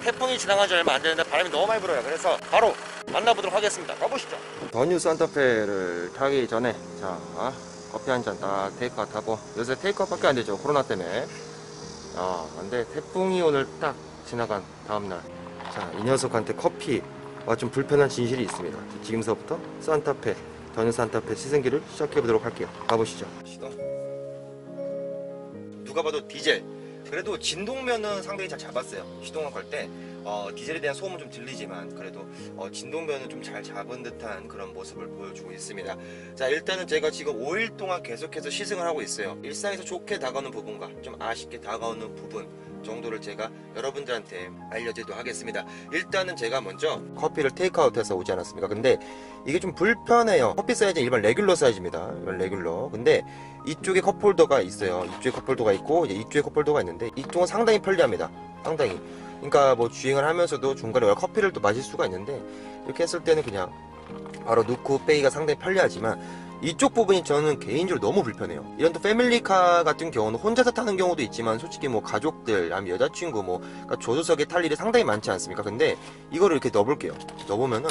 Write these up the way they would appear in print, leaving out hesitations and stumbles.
태풍이 지나간 지 얼마 안 되는데 바람이 너무 많이 불어요. 그래서 바로 만나보도록 하겠습니다. 가보시죠. 더 뉴 산타페를 타기 전에 자 커피 한 잔 딱 테이크아웃 하고, 요새 테이크아웃밖에 안 되죠, 코로나 때문에. 근데 태풍이 오늘 딱 지나간 다음날, 자, 이 녀석한테 커피와 좀 불편한 진실이 있습니다. 지금서부터 산타페, 더 뉴 산타페 시승기를 시작해보도록 할게요. 가보시죠. 누가 봐도 디젤, 그래도 진동면은 상당히 잘 잡았어요. 시동을 걸 때 디젤에 대한 소음은 좀 들리지만 그래도 진동면은 좀 잘 잡은 듯한 그런 모습을 보여주고 있습니다. 자, 일단은 제가 지금 5일 동안 계속해서 시승을 하고 있어요. 일상에서 좋게 다가오는 부분과 좀 아쉽게 다가오는 부분 정도를 제가 여러분들한테 알려드리도록 하겠습니다. 일단은 제가 먼저 커피를 테이크아웃해서 오지 않았습니까? 근데 이게 좀 불편해요. 커피 사이즈는 일반 레귤러 사이즈입니다. 일반 레귤러. 근데 이쪽에 컵홀더가 있어요. 이쪽에 컵홀더가 있고 이제 이쪽에 컵홀더가 있는데, 이쪽은 상당히 편리합니다. 상당히. 그러니까 뭐 주행을 하면서도 중간에 커피를 또 마실 수가 있는데, 이렇게 했을 때는 그냥 바로 놓고 빼기가 상당히 편리하지만, 이쪽 부분이 저는 개인적으로 너무 불편해요. 이런 또 패밀리카 같은 경우는 혼자서 타는 경우도 있지만, 솔직히 뭐 가족들, 아니면 여자친구 뭐 그러니까 조수석에 탈 일이 상당히 많지 않습니까? 근데 이거를 이렇게 넣어볼게요. 넣어보면은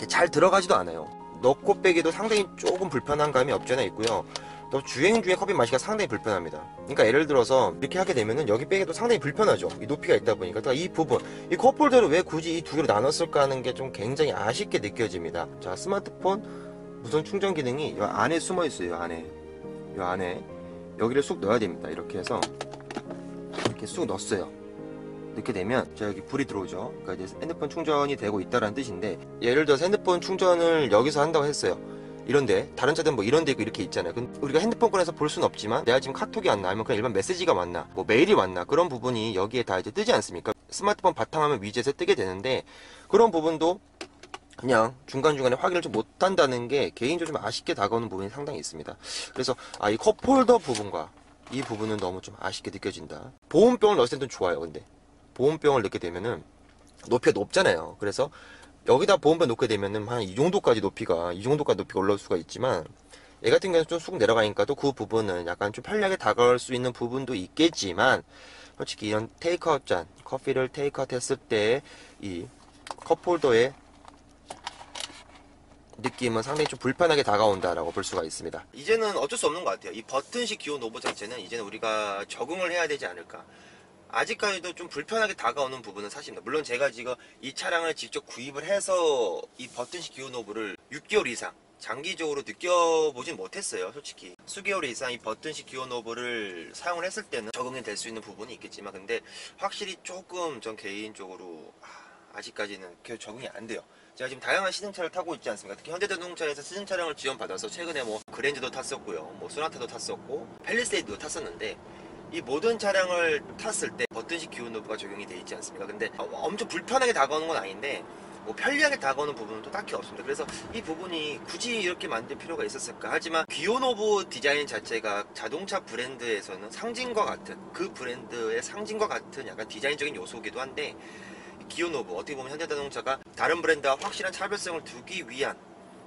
잘 들어가지도 않아요. 넣고 빼기도 상당히 조금 불편한 감이 없지 않아 있고요. 또 주행 중에 커피 마시기가 상당히 불편합니다. 그러니까 예를 들어서 이렇게 하게 되면은 여기 빼기도 상당히 불편하죠. 이 높이가 있다 보니까. 그러니까 이 부분, 이 컵홀더를 왜 굳이 이 두 개로 나눴을까 하는 게 좀 굉장히 아쉽게 느껴집니다. 자, 스마트폰 무선 충전 기능이 이 안에 숨어 있어요. 이 안에 여기를 쑥 넣어야 됩니다. 이렇게 해서 이렇게 쑥 넣었어요. 넣게 되면 자, 여기 불이 들어오죠. 그러니까 이제 핸드폰 충전이 되고 있다라는 뜻인데, 예를 들어서 핸드폰 충전을 여기서 한다고 했어요. 이런데 다른 차들은 뭐 이런 데 있고 이렇게 있잖아요. 근데 우리가 핸드폰 꺼내서 볼 수는 없지만, 내가 지금 카톡이 왔나, 아니면 그냥 일반 메시지가 왔나, 뭐 메일이 왔나, 그런 부분이 여기에 다 이제 뜨지 않습니까? 스마트폰 바탕화면 위젯에 뜨게 되는데, 그런 부분도 그냥 중간중간에 확인을 좀 못한다는 게 개인적으로 좀 아쉽게 다가오는 부분이 상당히 있습니다. 그래서 이 컵홀더 부분과 이 부분은 너무 좀 아쉽게 느껴진다. 보온병을 넣었을 때는 좋아요. 근데 보온병을 넣게 되면은 높이가 높잖아요. 그래서 여기다 보온병 놓게 되면은 한 이 정도까지 높이가 올라올 수가 있지만, 얘 같은 경우는 좀 쑥 내려가니까 또 그 부분은 약간 좀 편리하게 다가올 수 있는 부분도 있겠지만, 솔직히 이런 테이크아웃 잔, 커피를 테이크아웃 했을 때 이 컵홀더의 느낌은 상당히 좀 불편하게 다가온다라고 볼 수가 있습니다. 이제는 어쩔 수 없는 것 같아요. 이 버튼식 기어 노브 자체는 이제는 우리가 적응을 해야 되지 않을까. 아직까지도 좀 불편하게 다가오는 부분은 사실입니다. 물론 제가 지금 이 차량을 직접 구입을 해서 이 버튼식 기어 노브를 6개월 이상 장기적으로 느껴보진 못했어요. 솔직히 수개월 이상 이 버튼식 기어 노브를 사용을 했을 때는 적응이 될 수 있는 부분이 있겠지만, 근데 확실히 조금 전 개인적으로 아직까지는 적응이 안 돼요. 제가 지금 다양한 시승차를 타고 있지 않습니까? 특히 현대자동차에서 시승 차량을 지원받아서 최근에 뭐 그랜저도 탔었고요, 뭐 소나타도 탔었고 팰리세이드도 탔었는데, 이 모든 차량을 탔을 때 버튼식 기어 노브가 적용이 돼 있지 않습니까? 근데 엄청 불편하게 다가오는 건 아닌데, 뭐 편리하게 다가오는 부분은 또 딱히 없습니다. 그래서 이 부분이 굳이 이렇게 만들 필요가 있었을까? 하지만 기어 노브 디자인 자체가 자동차 브랜드에서는 상징과 같은, 그 브랜드의 상징과 같은 약간 디자인적인 요소이기도 한데, 기어 노브 어떻게 보면 현대자동차가 다른 브랜드와 확실한 차별성을 두기 위한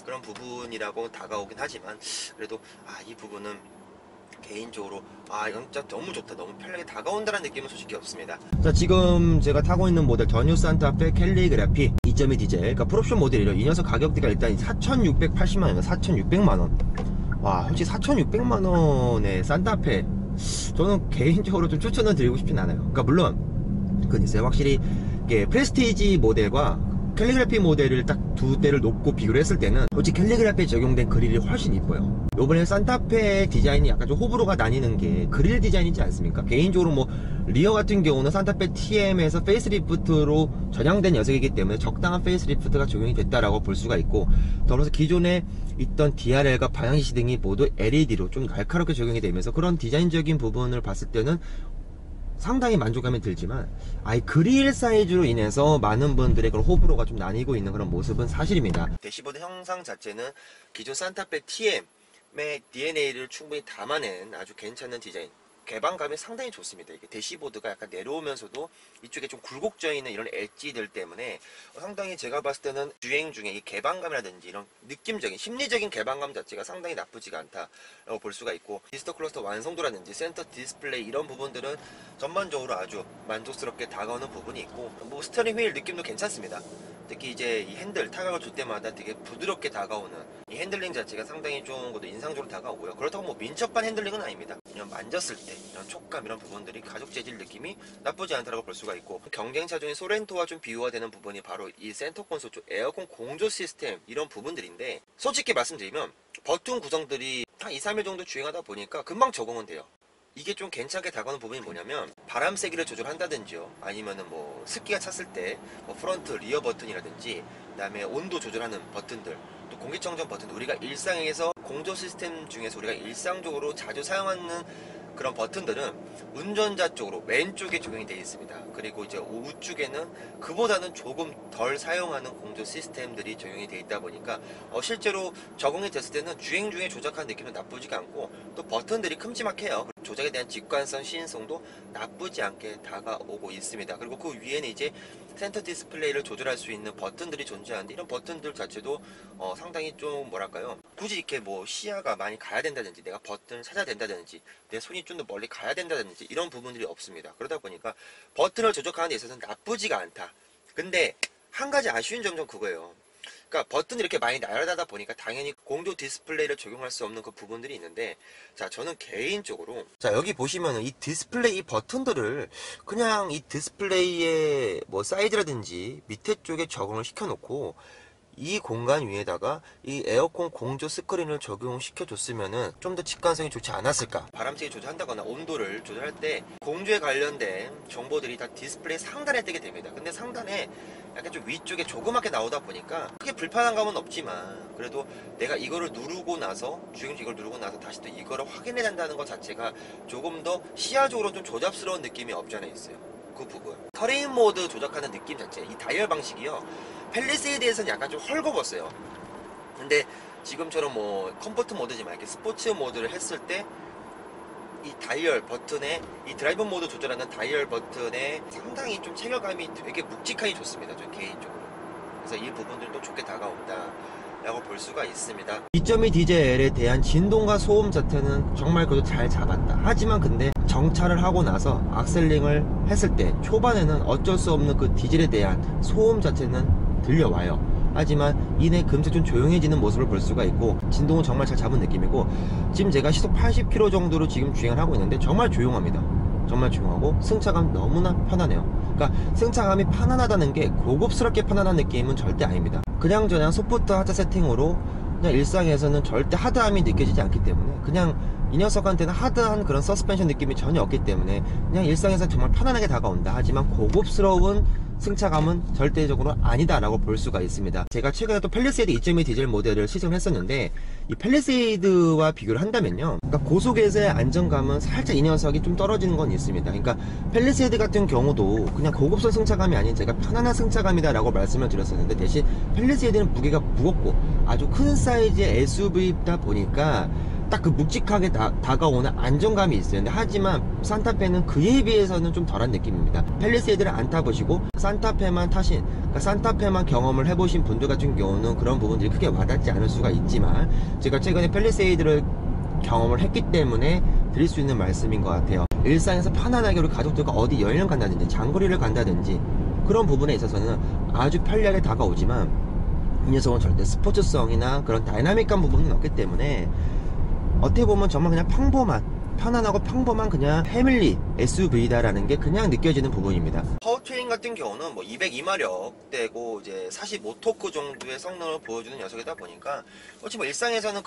그런 부분이라고 다가오긴 하지만, 그래도 이 부분은 개인적으로 이건 진짜 너무 좋다, 너무 편하게 다가온다는 느낌은 솔직히 없습니다. 자, 지금 제가 타고 있는 모델 더 뉴 산타페 캘리그라피 2.2 디젤, 그러니까 풀옵션 모델이죠. 이 녀석 가격대가 일단 4,680만원, 4,600만원. 와, 솔직히 4,600만원의 산타페, 저는 개인적으로 좀 추천을 드리고 싶진 않아요. 그러니까 물론 그건 있어요. 확실히 이게 프레스티지 모델과 캘리그라피 모델을 딱 두 대를 놓고 비교를 했을 때는 솔직히 캘리그라피에 적용된 그릴이 훨씬 이뻐요. 요번에 산타페 디자인이 약간 좀 호불호가 나뉘는 게 그릴 디자인이지 않습니까? 개인적으로 뭐 리어 같은 경우는 산타페 TM에서 페이스리프트로 전향된 녀석이기 때문에 적당한 페이스리프트가 적용이 됐다라고 볼 수가 있고, 더불어서 기존에 있던 DRL과 방향지시 등이 모두 LED로 좀 날카롭게 적용이 되면서 그런 디자인적인 부분을 봤을 때는 상당히 만족감이 들지만, 그릴 사이즈로 인해서 많은 분들의 그런 호불호가 좀 나뉘고 있는 그런 모습은 사실입니다. 대시보드 형상 자체는 기존 산타페 TM의 DNA를 충분히 담아낸 아주 괜찮은 디자인, 개방감이 상당히 좋습니다. 이게 대시보드가 약간 내려오면서도 이쪽에 좀 굴곡져 있는 이런 엣지들 때문에 상당히 제가 봤을 때는 주행 중에 이 개방감이라든지 이런 느낌적인 심리적인 개방감 자체가 상당히 나쁘지가 않다라고 볼 수가 있고, 디지털 클러스터 완성도라든지 센터 디스플레이 이런 부분들은 전반적으로 아주 만족스럽게 다가오는 부분이 있고, 뭐 스티어링 휠 느낌도 괜찮습니다. 특히 이제 이 핸들 타격을 줄 때마다 되게 부드럽게 다가오는 이 핸들링 자체가 상당히 좀 인상적으로 다가오고요. 그렇다고 뭐 민첩한 핸들링은 아닙니다. 그냥 만졌을 때 이런 촉감 이런 부분들이 가죽 재질 느낌이 나쁘지 않다고 볼 수가 있고, 경쟁차 중인 소렌토와 좀 비교가 되는 부분이 바로 이 센터 콘솔 쪽 에어컨 공조 시스템 이런 부분들인데, 솔직히 말씀드리면 버튼 구성들이 한 2, 3일 정도 주행하다 보니까 금방 적응은 돼요. 이게 좀 괜찮게 다가오는 부분이 뭐냐면, 바람 세기를 조절한다든지요, 아니면은 뭐 습기가 찼을 때 뭐 프런트 리어 버튼이라든지, 그다음에 온도 조절하는 버튼들, 또 공기청정 버튼, 우리가 일상에서 공조 시스템 중에서 우리가 일상적으로 자주 사용하는 그런 버튼들은 운전자 쪽으로 왼쪽에 적용이 되어 있습니다. 그리고 이제 우측에는 그보다는 조금 덜 사용하는 공조 시스템들이 적용이 되어 있다 보니까 실제로 적응이 됐을 때는 주행 중에 조작하는 느낌은 나쁘지가 않고, 또 버튼들이 큼지막해요. 조작에 대한 직관성, 시인성도 나쁘지 않게 다가오고 있습니다. 그리고 그 위에는 이제 센터 디스플레이를 조절할 수 있는 버튼들이 존재하는데, 이런 버튼들 자체도 상당히 좀 뭐랄까요, 굳이 이렇게 뭐 시야가 많이 가야 된다든지, 내가 버튼을 찾아야 된다든지, 내 손이 좀 더 멀리 가야 된다든지 이런 부분들이 없습니다. 그러다 보니까 버튼을 조작하는 데 있어서는 나쁘지가 않다. 근데 한 가지 아쉬운 점은 그거예요. 그러니까 버튼이 이렇게 많이 날아다다 보니까 당연히 공조 디스플레이를 적용할 수 없는 그 부분들이 있는데, 자, 저는 개인적으로, 자, 여기 보시면은 이 디스플레이 이 버튼들을 그냥 이 디스플레이의 뭐 사이즈라든지 밑에 쪽에 적응을 시켜 놓고 이 공간 위에다가 이 에어컨 공조 스크린을 적용시켜 줬으면은 좀 더 직관성이 좋지 않았을까. 바람세기 조절한다거나 온도를 조절할 때 공조에 관련된 정보들이 다 디스플레이 상단에 뜨게 됩니다. 근데 상단에 약간 좀 위쪽에 조그맣게 나오다 보니까 크게 불편한 감은 없지만, 그래도 내가 이거를 누르고 나서, 주행 중 이걸 누르고 나서 다시 또 이거를 확인해야 된다는 것 자체가 조금 더 시야적으로 좀 조잡스러운 느낌이 없지 않아 있어요. 그 부분 터레인 모드 조작하는 느낌 자체, 이 다이얼 방식이요, 팰리세이드에서는 약간 좀 헐거웠어요. 근데 지금처럼 뭐 컴포트 모드지만 이렇게 스포츠 모드를 했을 때 이 다이얼 버튼에, 이 드라이브 모드 조절하는 다이얼 버튼에 상당히 좀 체결감이 되게 묵직하게 좋습니다, 저 개인적으로. 그래서 이 부분들도 좋게 다가온다 라고 볼 수가 있습니다. 2.2 디젤에 대한 진동과 소음 자체는 정말 그래도 잘 잡았다. 하지만 근데 정차를 하고 나서 악셀링을 했을 때 초반에는 어쩔 수 없는 그 디젤에 대한 소음 자체는 들려와요. 하지만 이내 금세 좀 조용해지는 모습을 볼 수가 있고, 진동은 정말 잘 잡은 느낌이고, 지금 제가 시속 80km 정도로 지금 주행을 하고 있는데 정말 조용합니다. 정말 조용하고 승차감 너무나 편하네요. 그러니까 승차감이 편안하다는 게 고급스럽게 편안한 느낌은 절대 아닙니다. 그냥 소프트 하드 세팅으로 그냥 일상에서는 절대 하드함이 느껴지지 않기 때문에, 그냥 이 녀석한테는 하드한 그런 서스펜션 느낌이 전혀 없기 때문에 그냥 일상에서 정말 편안하게 다가온다. 하지만 고급스러운 승차감은 절대적으로 아니다라고 볼 수가 있습니다. 제가 최근에 또 팰리세이드 2.2 디젤 모델을 시승을 했었는데, 이 팰리세이드와 비교를 한다면요, 그러니까 고속에서의 안정감은 살짝 이 녀석이 좀 떨어지는 건 있습니다. 그러니까 팰리세이드 같은 경우도 그냥 고급스러운 승차감이 아닌 제가 편안한 승차감이다 라고 말씀을 드렸었는데, 대신 팰리세이드는 무게가 무겁고 아주 큰 사이즈의 SUV다 보니까 딱 그 묵직하게 다가오는 안정감이 있어요. 근데 하지만 산타페는 그에 비해서는 좀 덜한 느낌입니다. 팰리세이드를 안 타보시고 산타페만 그러니까 산타페만 경험을 해보신 분들 같은 경우는 그런 부분들이 크게 와닿지 않을 수가 있지만, 제가 최근에 팰리세이드를 경험을 했기 때문에 드릴 수 있는 말씀인 것 같아요. 일상에서 편안하게 우리 가족들과 어디 여행을 간다든지 장거리를 간다든지 그런 부분에 있어서는 아주 편리하게 다가오지만, 이 녀석은 절대 스포츠성이나 그런 다이나믹한 부분은 없기 때문에 어떻게 보면 정말 그냥 편안하고 평범한 그냥 패밀리 SUV다라는 게 그냥 느껴지는 부분입니다. 파워트레인 같은 경우는 뭐 202마력대고 이제 45토크 정도의 성능을 보여주는 녀석이다 보니까 뭐 일상에서는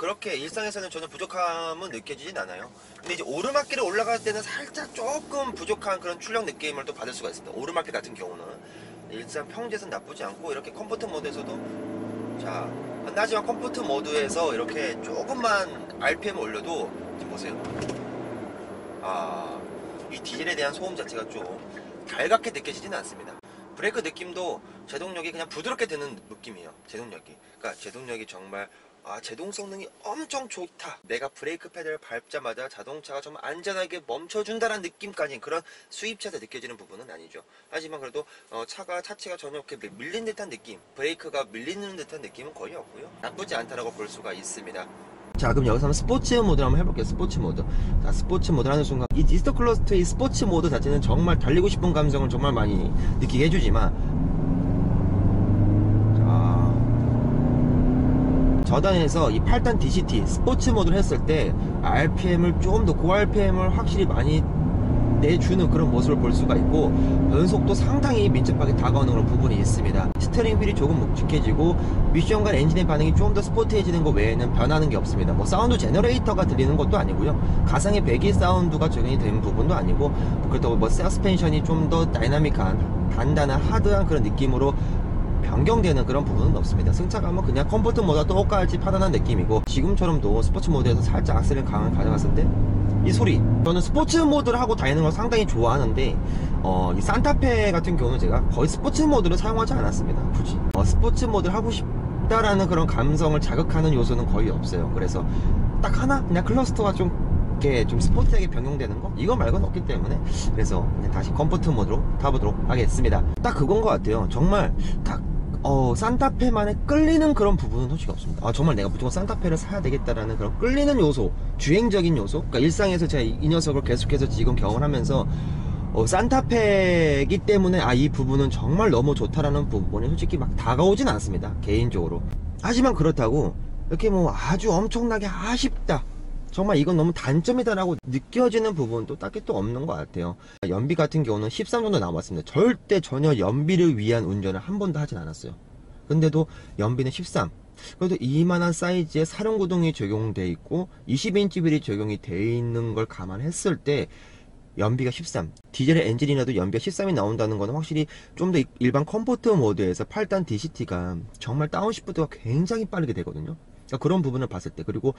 저는 부족함은 느껴지진 않아요. 근데 이제 오르막길에 올라갈 때는 살짝 조금 부족한 그런 출력 느낌을 또 받을 수가 있습니다. 오르막길 같은 경우는 일상 평지에서는 나쁘지 않고, 이렇게 컴포트 모드에서도, 자, 하지만 컴포트 모드에서 이렇게 조금만 RPM 올려도 지금 보세요. 이 디젤에 대한 소음 자체가 좀 달갑게 느껴지지는 않습니다. 브레이크 느낌도 제동력이 그냥 부드럽게 드는 느낌이에요. 제동력이. 그러니까 제동력이 정말 제동 성능이 엄청 좋다, 내가 브레이크 페달을 밟자마자 자동차가 정말 안전하게 멈춰준다는 느낌까지 그런 수입차에서 느껴지는 부분은 아니죠. 하지만 그래도 차가 차체가 전혀 이렇게 밀린 듯한 느낌, 브레이크가 밀리는 듯한 느낌은 거의 없고요. 나쁘지 않다라고 볼 수가 있습니다. 자, 그럼 여기서 한번 스포츠 모드를 한번 해볼게요. 스포츠 모드. 자, 스포츠 모드를 하는 순간 이 디지털 클러스터의 스포츠 모드 자체는 정말 달리고 싶은 감성을 정말 많이 느끼게 해주지만, 저단에서 이 8단 DCT 스포츠 모드를 했을 때 RPM을 좀 더 고 RPM을 확실히 많이 내주는 그런 모습을 볼 수가 있고, 변속도 상당히 민첩하게 다가오는 그런 부분이 있습니다. 스티어링 휠이 조금 묵직해지고 미션과 엔진의 반응이 좀 더 스포티해지는 것 외에는 변하는 게 없습니다. 뭐 사운드 제너레이터가 들리는 것도 아니고요, 가상의 배기 사운드가 적용이 된 부분도 아니고, 그렇다고 뭐 서스펜션이 좀 더 다이나믹한 단단한 하드한 그런 느낌으로 변경되는 그런 부분은 없습니다. 승차감은 그냥 컴포트 모드와 똑같이 편안한 느낌이고, 지금처럼도 스포츠 모드에서 살짝 악셀을 가져갔을 때 이 소리, 저는 스포츠 모드를 하고 다니는 걸 상당히 좋아하는데 이 산타페 같은 경우는 제가 거의 스포츠 모드를 사용하지 않았습니다. 굳이 스포츠 모드를 하고 싶다라는 그런 감성을 자극하는 요소는 거의 없어요. 그래서 딱 하나 그냥 클러스터가 좀 스포티하게 변경되는 거, 이거 말고는 없기 때문에, 그래서 다시 컴포트 모드로 타보도록 하겠습니다. 딱 그건 것 같아요. 정말 딱 산타페만에 끌리는 그런 부분은 솔직히 없습니다. 정말 내가 무조건 산타페를 사야 되겠다라는 그런 끌리는 요소, 주행적인 요소, 그러니까 일상에서 제가 이 녀석을 계속해서 지금 경험하면서 산타페이기 때문에 이 부분은 정말 너무 좋다라는 부분이 솔직히 막 다가오진 않습니다, 개인적으로. 하지만 그렇다고 이렇게 뭐 아주 엄청나게 아쉽다, 정말 이건 너무 단점이다라고 느껴지는 부분도 딱히 또 없는 것 같아요. 연비 같은 경우는 13 정도 남았습니다. 절대 전혀 연비를 위한 운전을 한 번도 하진 않았어요. 근데도 연비는 13. 그래도 이만한 사이즈의 사륜구동이 적용돼 있고 20인치 휠이 적용이 돼 있는 걸 감안했을 때 연비가 13. 디젤의 엔진이라도 연비가 13이 나온다는 거는 확실히 좀 더 일반 컴포트 모드에서 8단 DCT가 정말 다운시프트가 굉장히 빠르게 되거든요. 그러니까 그런 부분을 봤을 때, 그리고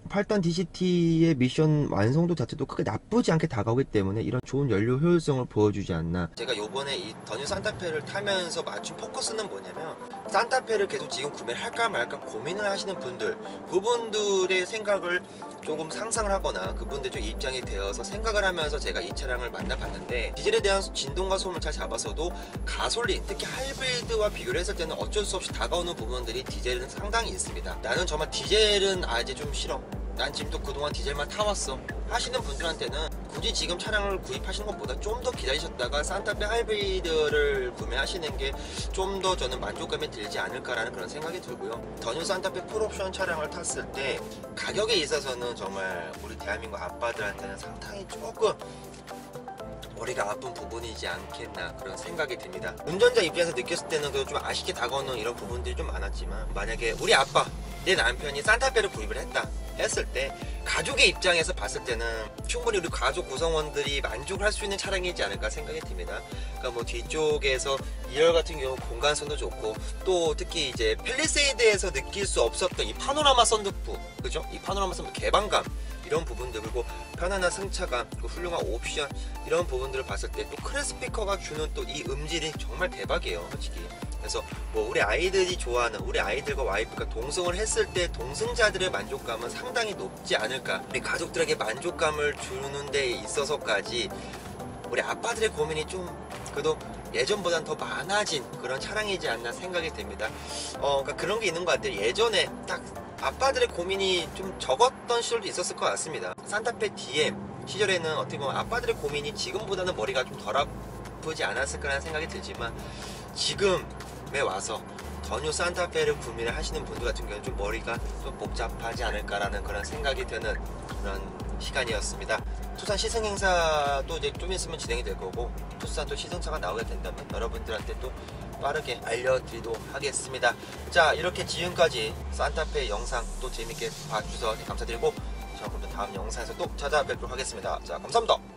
8단 DCT의 미션 완성도 자체도 크게 나쁘지 않게 다가오기 때문에 이런 좋은 연료 효율성을 보여주지 않나. 제가 요번에 이 더 뉴 산타페를 타면서 맞춘 포커스는 뭐냐면, 산타페를 계속 지금 구매를 할까 말까 고민을 하시는 분들, 그분들의 생각을 조금 상상을 하거나 그분들 좀 입장이 되어서 생각을 하면서 제가 이 차량을 만나봤는데, 디젤에 대한 진동과 소음을 잘 잡았어도 가솔린, 특히 하이브리드와 비교를 했을 때는 어쩔 수 없이 다가오는 부분들이 디젤은 상당히 있습니다. 나는 정말 디젤은 이제 좀 싫어, 난 지금도 그동안 디젤만 타왔어 하시는 분들한테는 굳이 지금 차량을 구입하시는 것보다 좀 더 기다리셨다가 산타페 하이브리드를 구매하시는 게 좀 더 저는 만족감이 들지 않을까라는 그런 생각이 들고요. 더 뉴 산타페 풀옵션 차량을 탔을 때 가격에 있어서는 정말 우리 대한민국 아빠들한테는 상당히 조금 머리가 아픈 부분이지 않겠나 그런 생각이 듭니다. 운전자 입장에서 느꼈을 때는 좀 아쉽게 다가오는 이런 부분들이 좀 많았지만, 만약에 우리 아빠, 내 남편이 산타페를 구입을 했을 때 가족의 입장에서 봤을 때는 충분히 우리 가족 구성원들이 만족할 수 있는 차량이지 않을까 생각이 듭니다. 그러니까 뭐 뒤쪽에서 2열 같은 경우 공간성도 좋고, 또 특히 이제 팰리세이드에서 느낄 수 없었던 이 파노라마 선루프, 그죠? 이 파노라마 선루프 개방감, 이런 부분들, 그리고 편안한 승차감, 그 훌륭한 옵션, 이런 부분들을 봤을 때 또 크레 스피커가 주는 또 이 음질이 정말 대박이에요, 솔직히. 그래서 뭐 우리 아이들이 좋아하는, 우리 아이들과 와이프가 동승을 했을 때 동승자들의 만족감은 상당히 높지 않을까. 우리 가족들에게 만족감을 주는 데 있어서까지 우리 아빠들의 고민이 좀 그래도 예전보단 더 많아진 그런 차량이지 않나 생각이 듭니다. 그러니까 그런 게 있는 것 같아요. 예전에 딱 아빠들의 고민이 좀 적었던 시절도 있었을 것 같습니다. 산타페 DM 시절에는 어떻게 보면 아빠들의 고민이 지금보다는 머리가 좀 덜 아프지 않았을까라는 생각이 들지만, 지금에 와서 더 뉴 산타페를 구매를 하시는 분들 같은 경우는 좀 머리가 좀 복잡하지 않을까라는 그런 생각이 드는 그런 시간이었습니다. 투싼 시승행사도 이제 좀 있으면 진행이 될 거고, 투싼 또 시승차가 나오게 된다면 여러분들한테 또 빠르게 알려드리도록 하겠습니다. 자, 이렇게 지금까지 산타페 영상 또 재밌게 봐주셔서 감사드리고, 자, 그럼 다음 영상에서 또 찾아뵙도록 하겠습니다. 자, 감사합니다.